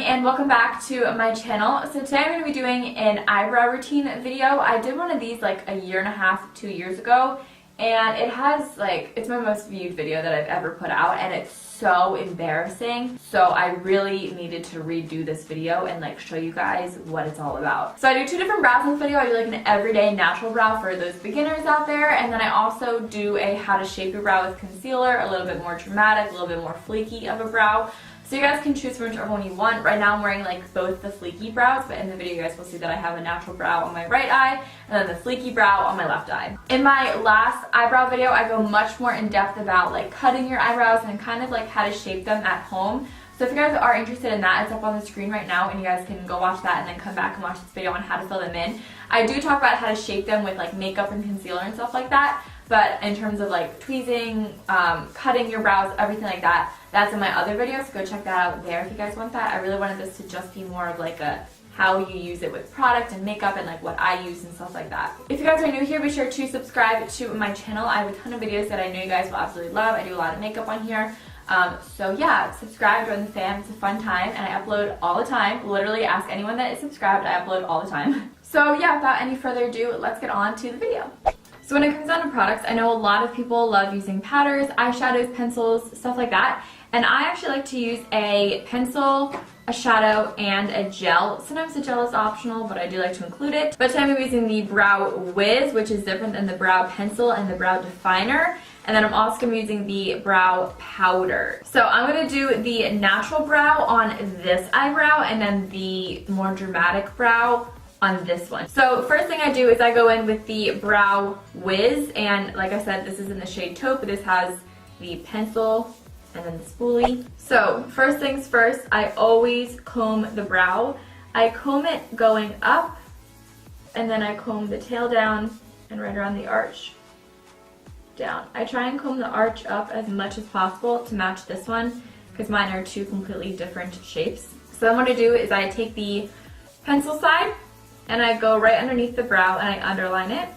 and welcome back to my channel. So today I'm going to be doing an eyebrow routine video. I did one of these like a year and a half, 2 years ago, and it has like, it's my most viewed video that I've ever put out, and it's so embarrassing. So I really needed to redo this video and like show you guys what it's all about. So I do two different brows in this video. I do like an everyday natural brow for those beginners out there, and then I also do a how to shape your brow with concealer, a little bit more dramatic, a little bit more flaky of a brow. So you guys can choose from whichever one you want. Right now I'm wearing like both the flaky brows, but in the video you guys will see that I have a natural brow on my right eye and then the flaky brow on my left eye. In my last eyebrow video, I go much more in depth about like cutting your eyebrows and kind of like how to shape them at home. So if you guys are interested in that, it's up on the screen right now, and you guys can go watch that and then come back and watch this video on how to fill them in. I do talk about how to shape them with like makeup and concealer and stuff like that, but in terms of like tweezing, cutting your brows, everything like that, that's in my other video, so go check that out there if you guys want that. I really wanted this to just be more of like a how you use it with product and makeup and like what I use and stuff like that. If you guys are new here, be sure to subscribe to my channel. I have a ton of videos that I know you guys will absolutely love. I do a lot of makeup on here. So yeah, subscribe, join the fam, it's a fun time, and I upload all the time. Literally ask anyone that is subscribed, I upload all the time. So yeah, without any further ado, let's get on to the video. So when it comes down to products, I know a lot of people love using powders, eyeshadows, pencils, stuff like that. And I actually like to use a pencil, a shadow, and a gel. Sometimes the gel is optional, but I do like to include it. But today I'm using the Brow Wiz, which is different than the brow pencil and the brow definer. And then I'm also going to be using the brow powder. So I'm going to do the natural brow on this eyebrow and then the more dramatic brow on this one. So first thing I do is I go in with the Brow Wiz, and like I said, this is in the shade taupe, but this has the pencil and then the spoolie. So first things first, I always comb the brow. I comb it going up, and then I comb the tail down and right around the arch down. I try and comb the arch up as much as possible to match this one because mine are two completely different shapes. So then what I do is I take the pencil side and I go right underneath the brow and I underline it.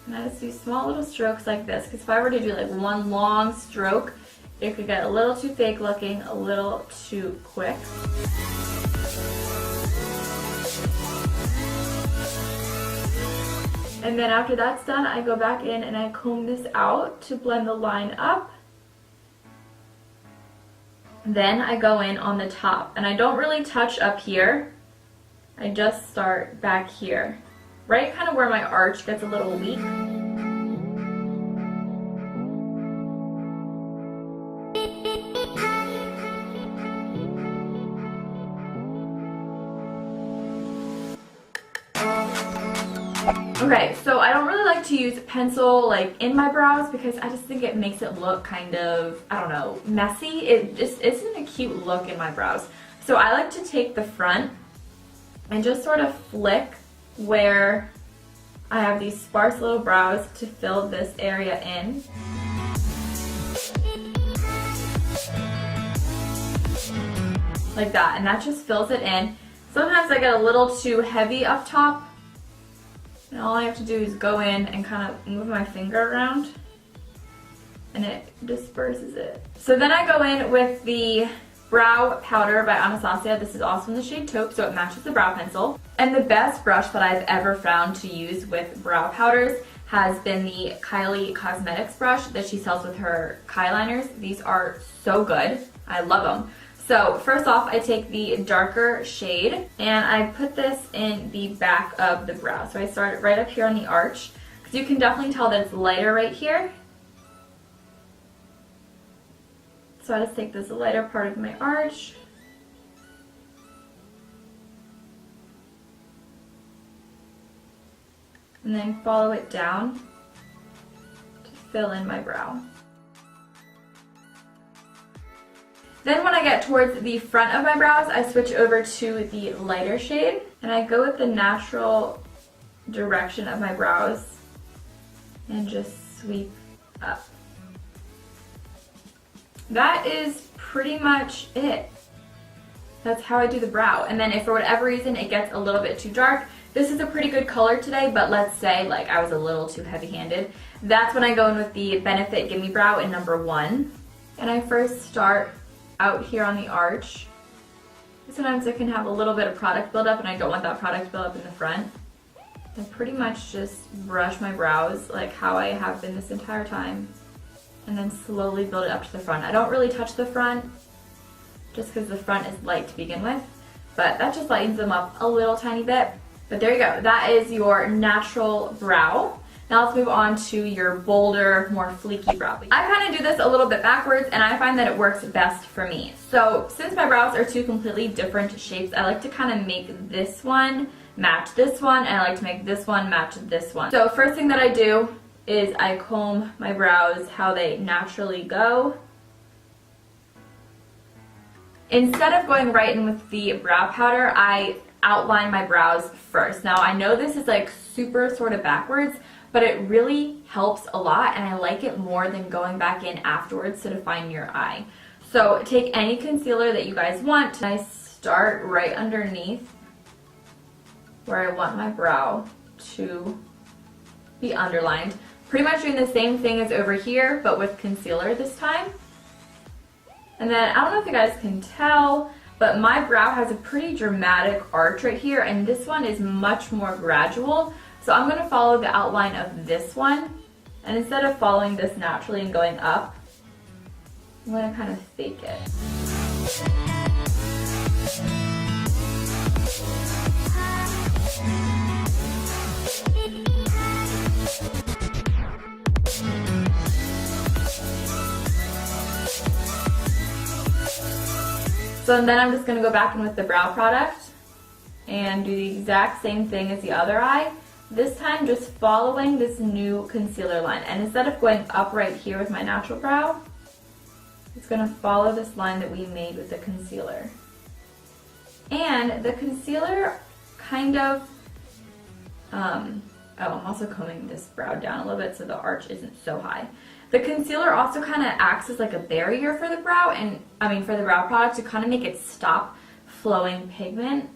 And I just do small little strokes like this, because if I were to do like one long stroke, it could get a little too fake looking, a little too quick. And then after that's done, I go back in and I comb this out to blend the line up. Then I go in on the top, and I don't really touch up here. I just start back here, right kind of where my arch gets a little weak. Okay, so I don't really like to use pencil like in my brows because I just think it makes it look kind of, I don't know, messy. It just isn't a cute look in my brows. So I like to take the front and just sort of flick where I have these sparse little brows to fill this area in. Like that, and that just fills it in. Sometimes I get a little too heavy up top, and all I have to do is go in and kind of move my finger around and it disperses it. So then I go in with the Brow Powder by Anastasia. This is also in the shade taupe, so it matches the brow pencil. And the best brush that I've ever found to use with brow powders has been the Kylie Cosmetics brush that she sells with her Kyliners. These are so good. I love them. So first off, I take the darker shade and I put this in the back of the brow. So I start right up here on the arch, because you can definitely tell that it's lighter right here. So I just take this lighter part of my arch and then follow it down to fill in my brow. Then when I get towards the front of my brows, I switch over to the lighter shade and I go with the natural direction of my brows and just sweep up. That is pretty much it. That's how I do the brow. And then if for whatever reason it gets a little bit too dark, this is a pretty good color today, but let's say like I was a little too heavy-handed, that's when I go in with the Benefit Gimme Brow in number 1. And I first start out here on the arch. Sometimes I can have a little bit of product buildup and I don't want that product buildup in the front. I pretty much just brush my brows like how I have been this entire time, and then slowly build it up to the front. I don't really touch the front just because the front is light to begin with, but that just lightens them up a little tiny bit. But there you go, that is your natural brow. Now let's move on to your bolder, more fleeky brow. I kind of do this a little bit backwards and I find that it works best for me. So since my brows are two completely different shapes, I like to kind of make this one match this one, and I like to make this one match this one. So first thing that I do is I comb my brows how they naturally go. Instead of going right in with the brow powder, I outline my brows first. Now I know this is like super sort of backwards, but it really helps a lot and I like it more than going back in afterwards to define your eye. So take any concealer that you guys want. I start right underneath where I want my brow to be underlined. Pretty much doing the same thing as over here, but with concealer this time. And then, I don't know if you guys can tell, but my brow has a pretty dramatic arch right here, and this one is much more gradual. So I'm going to follow the outline of this one, and instead of following this naturally and going up, I'm going to kind of fake it. So then I'm just going to go back in with the brow product and do the exact same thing as the other eye. This time just following this new concealer line. And instead of going up right here with my natural brow, it's going to follow this line that we made with the concealer. And the concealer kind of, I'm also combing this brow down a little bit so the arch isn't so high. The concealer also kind of acts as like a barrier for the brow, and for the brow product to kind of make it stop flowing pigment.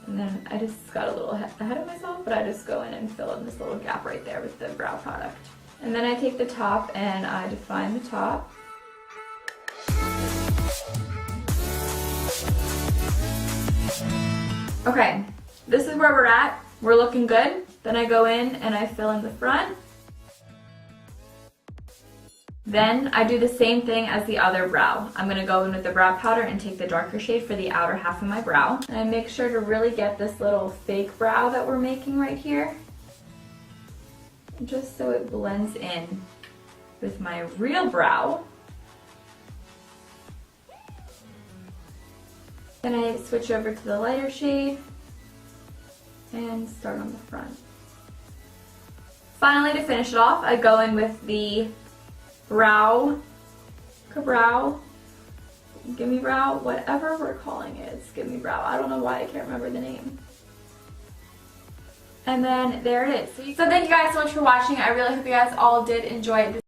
And then I just got a little ahead of myself, but I just go in and fill in this little gap right there with the brow product. And then I take the top and I define the top. Okay, this is where we're at. We're looking good. Then I go in and I fill in the front. Then I do the same thing as the other brow. I'm going to go in with the brow powder and take the darker shade for the outer half of my brow. And I make sure to really get this little fake brow that we're making right here, just so it blends in with my real brow. Then I switch over to the lighter shade and start on the front. Finally, to finish it off, I go in with the gimme brow, whatever we're calling it. It's gimme brow. I don't know why I can't remember the name. And then there it is. So thank you guys so much for watching. I really hope you guys all did enjoy it.